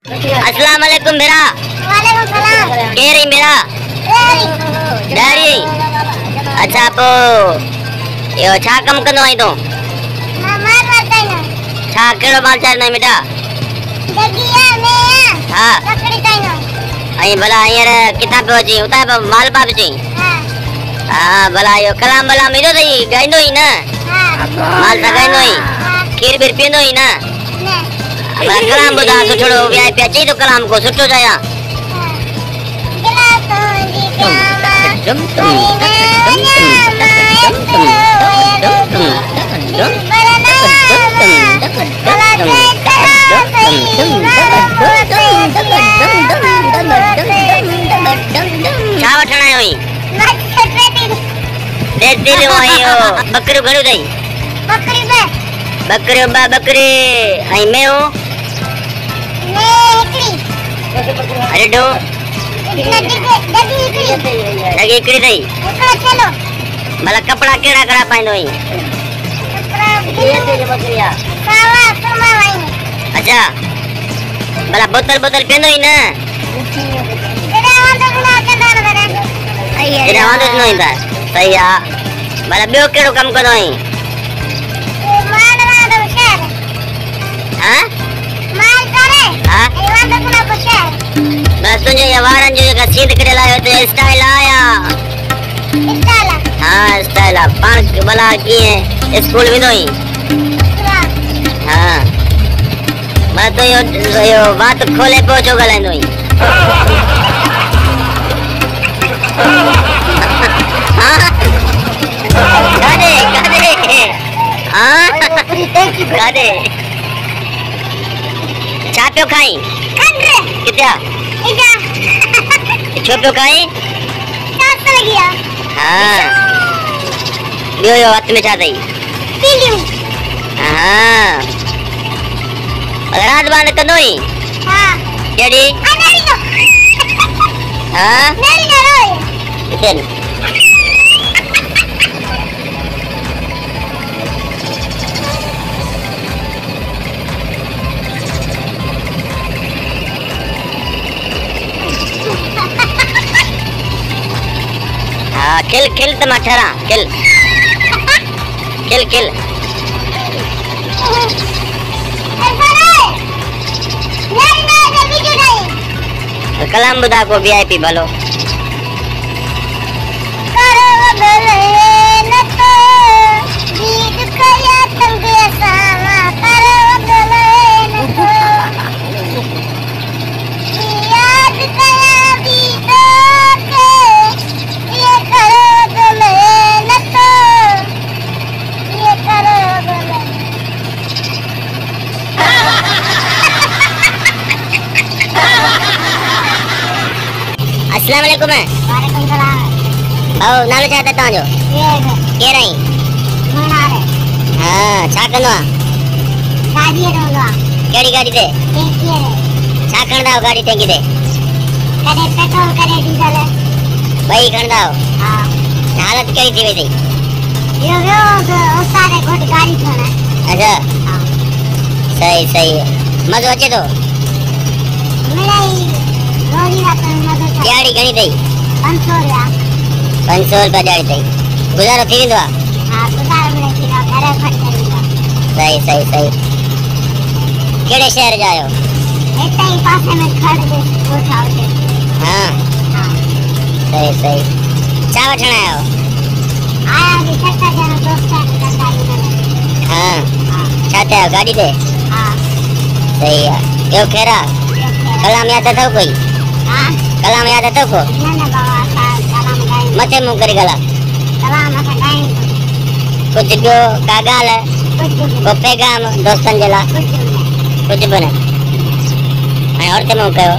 अस्सलाम वालेकुम मेरा। वालेकुम सलाम। के रही मेरा डैडी। अच्छा पो यो छा कम कंदो आई तो मार मारता है ना छा केड़ो माल चार नहीं बेटा जगिया में हाँ लकड़ी ताई ना आई भला यार कितना पे जी उता पे माल पाप जी हां हां भला यो कलाम भला मिलो दई गाइंदो ही ना हां माल ता गाइंदो ही खीर बीर पींदो ही ना ने भला कलाम बुदा सुठो व्याय पे अची तो कलाम को सुठो जाया गिला तो जी क्या डम डम क्या वठना है वही दे दिल वही हो बकरी घणो दई बकरी बे बकरी बा बकरी आई मैं हूं ने एकड़ी अरे डो दगी एकड़ी लगे इकड़ी दई एकड़ा चलो भला कपड़ा केड़ा कड़ा पाइंदो ही बकरिया सावा सुरमा वाई अच्छा भला बोतल बोतल पींदो ही ना एड़ा वांदो ना कंदा ना एड़ा वांदो न इंदा सही आ भला बियो केड़ो काम कंदो ही मान वांदो शहर हां मान करे हां ए वांदो ना शहर बस तुझे ये वारन जो का सीध करे लायो तो स्टाइल आया इस्ताला हां स्टाइल आ पांच भला की है स्कूल में नहीं हां मैं तो यो बात खोले पहुंचो गले नहीं गादे गादे हां गादे चाप्यो खाई कंद्रे कित्या इजा छोप्यो खाई सात लगिया हां यो हाथ में छा दई पीलियो हां रात बांध कंदो ही हां केड़ी अनेरी नो हां नेरी ना रोय चल हाँ किल किल टमाटरा किल किल किल कलाम बुदा को वीआईपी भलो अस्सलाम वालेकुम। वालेकुम सलाम। आओ नालो छा था जो ये के रही मनारे हां छा कंदो गाड़ी रोला केड़ी गाड़ी दे देखिए छा कंदा गाड़ी टेंकी दे कदे पेट्रोल कदे डीजल भाई कंदा हां हालत केड़ी थी वई यो तो उतारे कोट गाड़ी छोड़ा अच्छा हां सही सही मजो अचे तो मेरा रोजी रात में मदद दिहाड़ी घणी दई 500 रुपया दिहाड़ी दई गुजारो थी वेंदो हां गुजार में की घर फट करूंगा सही सही सही केड़े शहर जायो एते ही पास में खड़ दे कोठा होते हां हां सही सही चा वठण आयो आया भी छटा जना दोस्त का गाड़ी में हां हां छा ते गाड़ी दे हां सही है यो खेरा कलाम याद अथव कोई हां कलाम याद अथव को ना बाबा सा कलाम गाई मथे मुंह करी गला कलाम का गाई कुछ बियो का गाल कुछ को पैगाम दोस्तन जला कुछ कुछ बने ऐं और ते मुंह कयो